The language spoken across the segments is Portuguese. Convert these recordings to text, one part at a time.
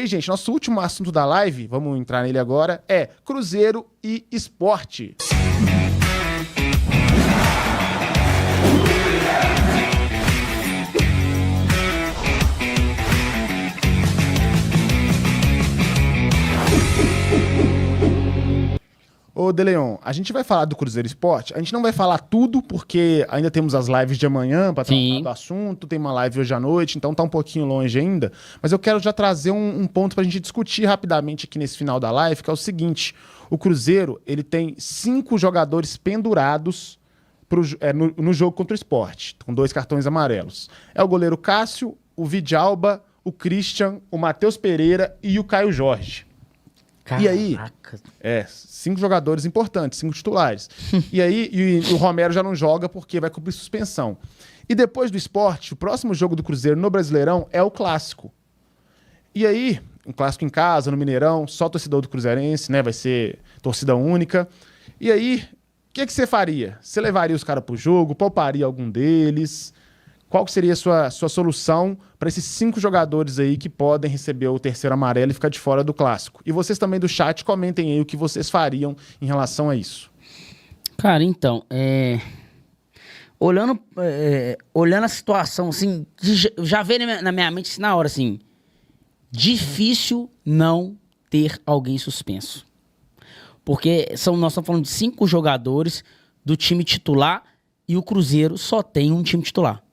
aí, gente, nosso último assunto da live, vamos entrar nele agora, é Cruzeiro e Sport. Ô, De Leon, a gente vai falar do Cruzeiro Esporte. A gente não vai falar tudo, porque ainda temos as lives de amanhã para tratar do assunto. Tem uma live hoje à noite, então tá um pouquinho longe ainda. Mas eu quero já trazer um ponto pra gente discutir rapidamente aqui nesse final da live, que é o seguinte. O Cruzeiro, ele tem 5 jogadores pendurados no jogo contra o Sport, com 2 cartões amarelos. É o goleiro Cássio, o Vidalba, o Christian, o Matheus Pereira e o Caio Jorge. Caraca. E aí, 5 jogadores importantes, 5 titulares. E aí, o Romero já não joga porque vai cumprir suspensão. E depois do Sport, o próximo jogo do Cruzeiro no Brasileirão é o Clássico. E aí, um clássico em casa, no Mineirão, só torcedor do Cruzeirense, né? Vai ser torcida única. E aí, o que você faria? Você levaria os caras pro jogo? Pouparia algum deles? Qual que seria a sua solução para esses 5 jogadores aí que podem receber o terceiro amarelo e ficar de fora do Clássico? E vocês também do chat, comentem aí o que vocês fariam em relação a isso. Cara, então, olhando a situação, assim, já veio na minha mente assim, na hora, assim, difícil não ter alguém suspenso. Porque nós estamos falando de 5 jogadores do time titular e o Cruzeiro só tem um time titular.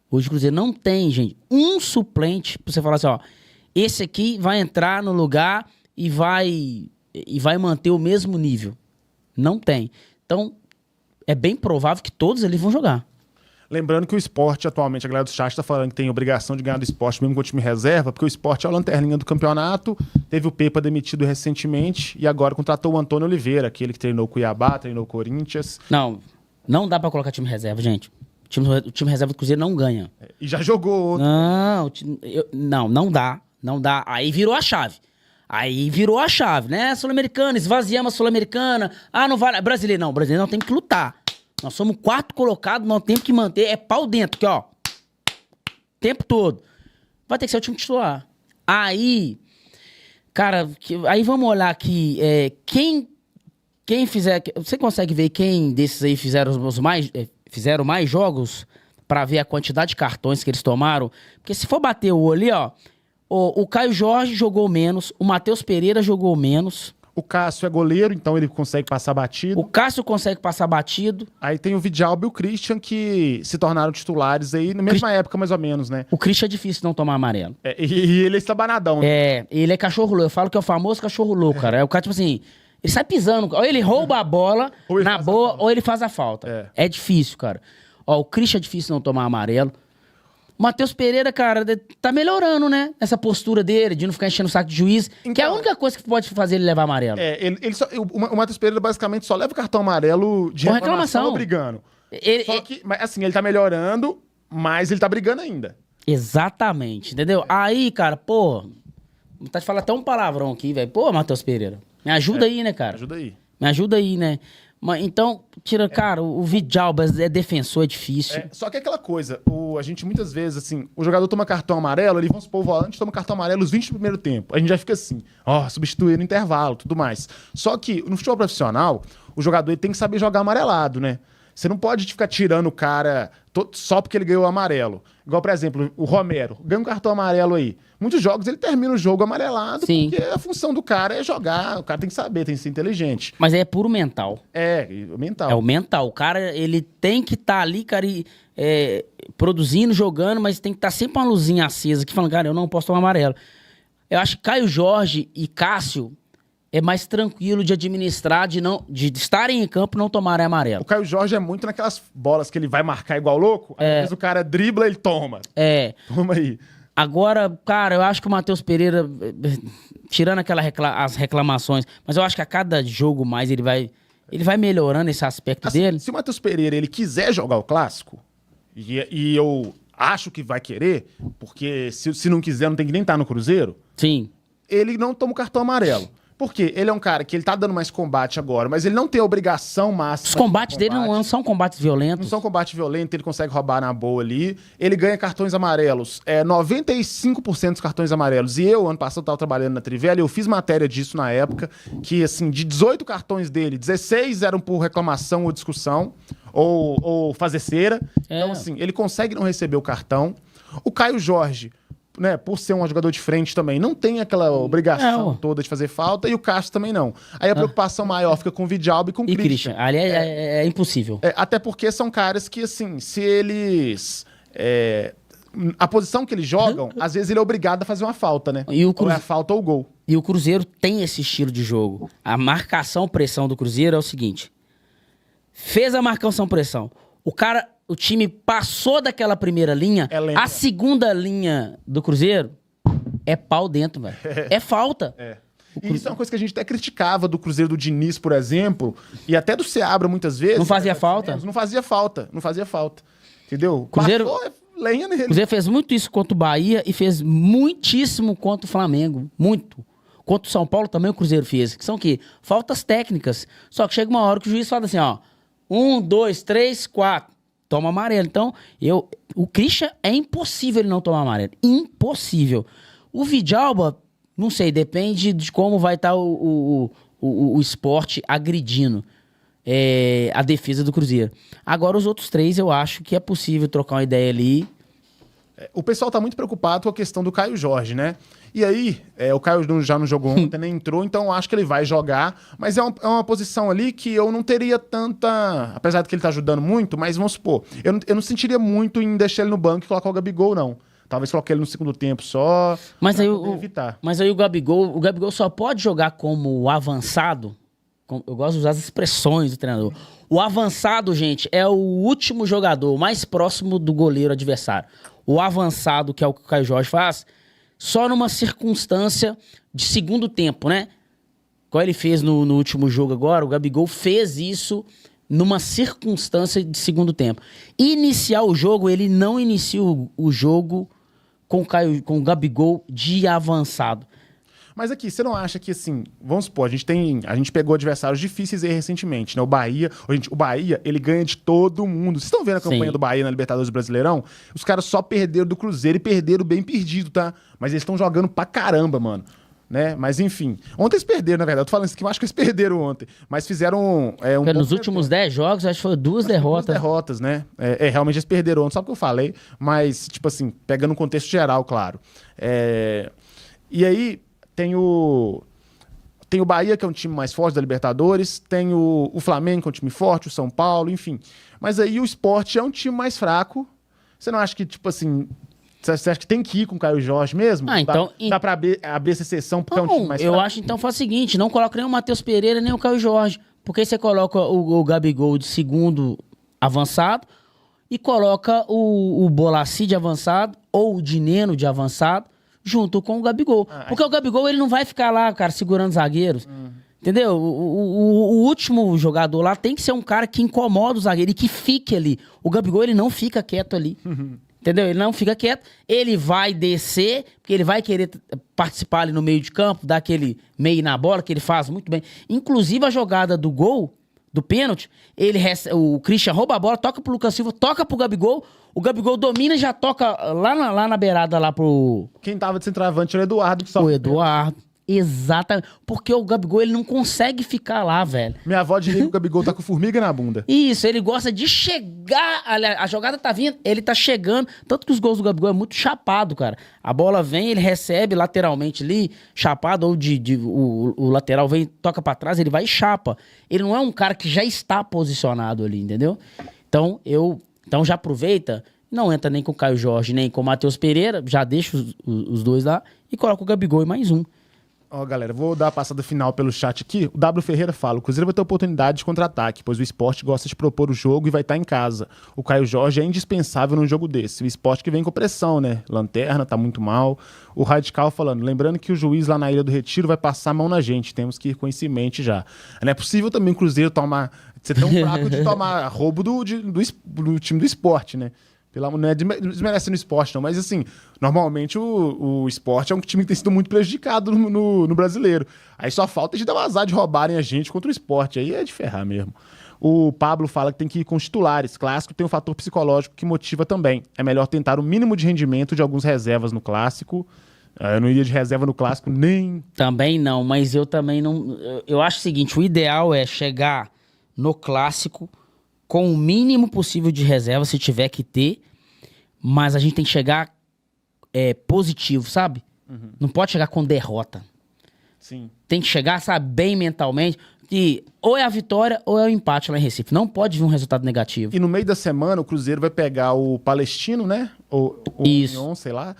Hoje o Cruzeiro não tem, gente, um suplente pra você falar assim, ó, esse aqui vai entrar no lugar e vai manter o mesmo nível. Não tem. Então, é bem provável que todos eles vão jogar. Lembrando que o Sport, atualmente, a galera do chat tá falando que tem obrigação de ganhar do Sport mesmo com o time reserva, porque o Sport é a lanterninha do campeonato, teve o Pepa demitido recentemente e agora contratou o Antônio Oliveira, aquele que treinou o Cuiabá, treinou o Corinthians. Não dá pra colocar time reserva, gente. O time reserva do Cruzeiro não ganha. E já jogou outro. Não dá. Não dá. Aí virou a chave. Né? Sul-Americana, esvaziamos a Sul-Americana. Ah, não vale. Brasileiro não tem que lutar. Nós somos 4 colocados, nós temos que manter. Pau dentro, aqui, ó. Tempo todo. Vai ter que ser o time titular. Aí, cara, aí vamos olhar aqui. Quem fizer. Você consegue ver quem desses aí fizeram mais jogos pra ver a quantidade de cartões que eles tomaram? Porque se for bater o olho ali, ó, o Caio Jorge jogou menos, o Matheus Pereira jogou menos. O Cássio é goleiro, então ele consegue passar batido. O Cássio consegue passar batido. Aí tem o Vidalba e o Christian, que se tornaram titulares aí na mesma época, mais ou menos, né? O Christian é difícil não tomar amarelo. E ele é estabanadão, né? Ele é cachorro louco. Eu falo que é o famoso cachorro louco, cara. É o cara, tipo assim, ele sai pisando. Ou ele rouba a bola, na boa, ou ele faz a falta. É difícil, cara. Ó, o Christian é difícil não tomar amarelo. O Matheus Pereira, cara, tá melhorando, né? Essa postura dele, de não ficar enchendo o saco de juiz, então, que é a única coisa que pode fazer ele levar amarelo. O Matheus Pereira basicamente só leva o cartão amarelo de reclamação brigando. Só que, assim, ele tá melhorando, mas ele tá brigando ainda. Exatamente, entendeu? Aí, cara, vontade de falar até um palavrão aqui, velho. Pô, Matheus Pereira, me ajuda aí, né, cara? Me ajuda aí, né? Então, cara, o Vidalba é defensor, é difícil. Só que é aquela coisa, a gente muitas vezes, assim, o jogador toma cartão amarelo, vamos supor, o volante toma cartão amarelo os 20 do primeiro tempo. A gente já fica assim, substituir no intervalo, tudo mais. Só que no futebol profissional, o jogador ele tem que saber jogar amarelado, né? Você não pode ficar tirando o cara só porque ele ganhou o amarelo. Igual, por exemplo, o Romero ganha um cartão amarelo aí. Muitos jogos ele termina o jogo amarelado. Sim. Porque a função do cara é jogar. O cara tem que saber, tem que ser inteligente. Mas é puro mental. Mental. É o mental. O cara, ele tem que estar ali, cara, produzindo, jogando, mas tem que estar sempre uma luzinha acesa aqui, falando, cara, eu não posso tomar amarelo. Eu acho que Caio Jorge e Cássio é mais tranquilo de administrar, de estarem em campo e não tomarem amarelo. O Caio Jorge é muito naquelas bolas que ele vai marcar igual louco, às vezes o cara dribla, ele toma. Toma aí. Agora, cara, eu acho que o Matheus Pereira, tirando as reclamações, mas eu acho que a cada jogo mais ele vai melhorando esse aspecto dele. Se o Matheus Pereira ele quiser jogar o Clássico, e eu acho que vai querer, porque se não quiser não tem que nem estar no Cruzeiro, sim, ele não toma o cartão amarelo. Porque ele é um cara que ele tá dando mais combate agora, mas ele não tem a obrigação máxima. Os combates dele não são combates violentos. Não são combate violento, ele consegue roubar na boa ali. Ele ganha cartões amarelos. 95% dos cartões amarelos. E eu, ano passado, tava trabalhando na Trivela e eu fiz matéria disso na época, que, assim, de 18 cartões dele, 16 eram por reclamação ou discussão, ou fazer cera. Então, assim, ele consegue não receber o cartão. O Caio Jorge, né, por ser um jogador de frente também, não tem aquela obrigação toda de fazer falta, e o Castro também não. Aí a preocupação maior fica com o Vidalba e com o Christian. Ali é impossível. Até porque são caras que, assim, se eles... a posição que eles jogam, às vezes ele é obrigado a fazer uma falta, né? Ou é a falta ou o gol. E o Cruzeiro tem esse estilo de jogo. A marcação-pressão do Cruzeiro é o seguinte. Fez a marcação-pressão. O time passou daquela primeira linha, a segunda linha do Cruzeiro é pau dentro, velho. É falta. E isso é uma coisa que a gente até criticava do Cruzeiro do Diniz, por exemplo, e até do Seabra muitas vezes. Não fazia falta? Não fazia falta. Entendeu? Cruzeiro, passou, lenha nele. O Cruzeiro fez muito isso contra o Bahia e fez muitíssimo contra o Flamengo. Muito. Contra o São Paulo também o Cruzeiro fez. Que são o quê? Faltas técnicas. Só que chega uma hora que o juiz fala assim, ó. 1, 2, 3, 4. Toma amarelo. Então, o Christian é impossível ele não tomar amarelo. Impossível. O Vidalba, não sei, depende de como vai estar o Sport agredindo a defesa do Cruzeiro. Agora, os outros 3, eu acho que é possível trocar uma ideia ali. O pessoal tá muito preocupado com a questão do Caio Jorge, né? E aí, o Caio já não jogou ontem, nem entrou, então eu acho que ele vai jogar. Mas é uma posição ali que eu não teria tanta... Apesar de que ele tá ajudando muito, mas vamos supor, eu não sentiria muito em deixar ele no banco e colocar o Gabigol, não. Talvez coloque ele no segundo tempo só, mas aí evitar. Mas aí o Gabigol só pode jogar como avançado. Eu gosto de usar as expressões do treinador. O avançado, gente, é o último jogador mais próximo do goleiro adversário. O avançado, que é o que o Caio Jorge faz, só numa circunstância de segundo tempo, né? Como ele fez no último jogo agora, o Gabigol fez isso numa circunstância de segundo tempo. Iniciar o jogo, ele não inicia o jogo com o Gabigol de avançado. Mas aqui, você não acha que, assim, vamos supor, a gente pegou adversários difíceis aí recentemente, né? O Bahia, ele ganha de todo mundo. Vocês estão vendo a campanha do Bahia na Libertadores Brasileirão? Os caras só perderam do Cruzeiro e perderam bem perdido, tá? Mas eles estão jogando pra caramba, mano. Né? Mas enfim, ontem eles perderam, na verdade. Eu tô falando isso que eu acho que eles perderam ontem. Mas fizeram nos últimos 10 jogos, acho que foi 2 derrotas. 2 derrotas, né? Realmente eles perderam ontem, só porque eu falei. Mas, tipo assim, pegando um contexto geral, claro. E aí... Tem o Bahia, que é um time mais forte da Libertadores, tem o Flamengo, que é um time forte, o São Paulo, enfim. Mas aí o Sport é um time mais fraco. Você não acha que, tipo assim, você acha que tem que ir com o Caio Jorge mesmo? Então... Dá pra abrir essa exceção porque é um time mais fraco? Eu acho, então, faz o seguinte, não coloca nem o Matheus Pereira, nem o Caio Jorge. Porque aí você coloca o Gabigol de segundo avançado e coloca o Bolaci de avançado ou o Dineno de avançado, junto com o Gabigol. Porque o Gabigol, ele não vai ficar lá, cara, segurando zagueiros. Entendeu? O último jogador lá tem que ser um cara que incomoda o zagueiro e que fique ali. O Gabigol, ele não fica quieto ali. Entendeu? Ele não fica quieto. Ele vai descer, porque ele vai querer participar ali no meio de campo, dar aquele meio na bola, que ele faz muito bem. Inclusive, a jogada do gol, do pênalti, o Christian rouba a bola, toca pro Lucas Silva, toca pro Gabigol, o Gabigol domina e já toca lá na beirada lá pro... Quem tava de centroavante era o Eduardo. O Eduardo. Exatamente. Porque o Gabigol, ele não consegue ficar lá, velho. Minha avó diria que o Gabigol tá com formiga na bunda. Isso, ele gosta de chegar, a jogada tá vindo, ele tá chegando. Tanto que os gols do Gabigol é muito chapado, cara. A bola vem, ele recebe lateralmente ali, chapado, ou o lateral vem, toca pra trás, ele vai e chapa. Ele não é um cara que já está posicionado ali, entendeu? Então já aproveita, não entra nem com o Caio Jorge, nem com o Matheus Pereira, já deixa os dois lá e coloca o Gabigol e mais um. Ó, galera, vou dar a passada final pelo chat aqui. O W Ferreira fala: o Cruzeiro vai ter oportunidade de contra-ataque, pois o Sport gosta de propor o jogo e vai estar em casa. O Caio Jorge é indispensável num jogo desse. O Sport que vem com pressão, né? Lanterna, tá muito mal. O Radical falando: lembrando que o juiz lá na Ilha do Retiro vai passar a mão na gente. Temos que ir com isso em mente já. Não é possível também o Cruzeiro tomar... Você tem um fraco de tomar roubo do time do Sport, né? Não é desmerecendo o esporte, não, mas assim, normalmente o esporte é um time que tem sido muito prejudicado no brasileiro. Aí só falta de dar um azar de roubarem a gente contra o esporte. Aí é de ferrar mesmo. O Pablo fala que tem que ir com os titulares. Clássico tem um fator psicológico que motiva também. É melhor tentar o mínimo de rendimento de alguns reservas no clássico. Eu não iria de reserva no clássico nem... Também não, mas eu também não... Eu acho o seguinte, o ideal é chegar no clássico com o mínimo possível de reserva, se tiver que ter, mas a gente tem que chegar positivo, sabe? Uhum. Não pode chegar com derrota. Sim. Tem que chegar, sabe, bem mentalmente, que ou é a vitória ou é o empate lá em Recife. Não pode vir um resultado negativo. E no meio da semana, o Cruzeiro vai pegar o Palestino, né? O Isso. União, sei lá.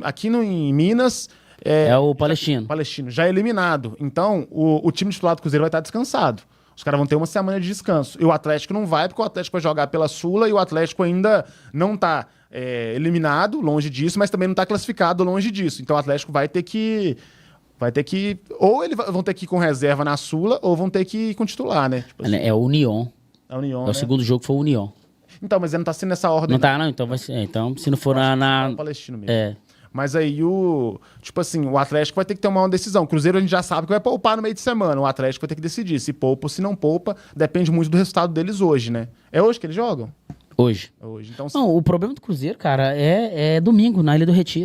Aqui em Minas... É o Palestino. Palestino, já eliminado. Então, o time titular do Cruzeiro vai estar descansado. Os caras vão ter uma semana de descanso. E o Atlético não vai, porque o Atlético vai jogar pela Sula e o Atlético ainda não tá eliminado, longe disso, mas também não tá classificado, longe disso. Então o Atlético vai ter que... Ou eles vão ter que ir com reserva na Sula, ou vão ter que ir com titular, né? Tipo assim, É o União. a União, É né? o segundo jogo que foi o União. Então, mas ele não tá sendo nessa ordem. Não tá, não? Então vai ser. Então, se não for É o Palestino mesmo. É. Mas aí tipo assim, o Atlético vai ter que tomar uma decisão. O Cruzeiro a gente já sabe que vai poupar no meio de semana. O Atlético vai ter que decidir se poupa ou se não poupa. Depende muito do resultado deles hoje, né? É hoje que eles jogam? Hoje. É hoje. Então, Não, o problema do Cruzeiro, cara, é domingo, na Ilha do Retiro.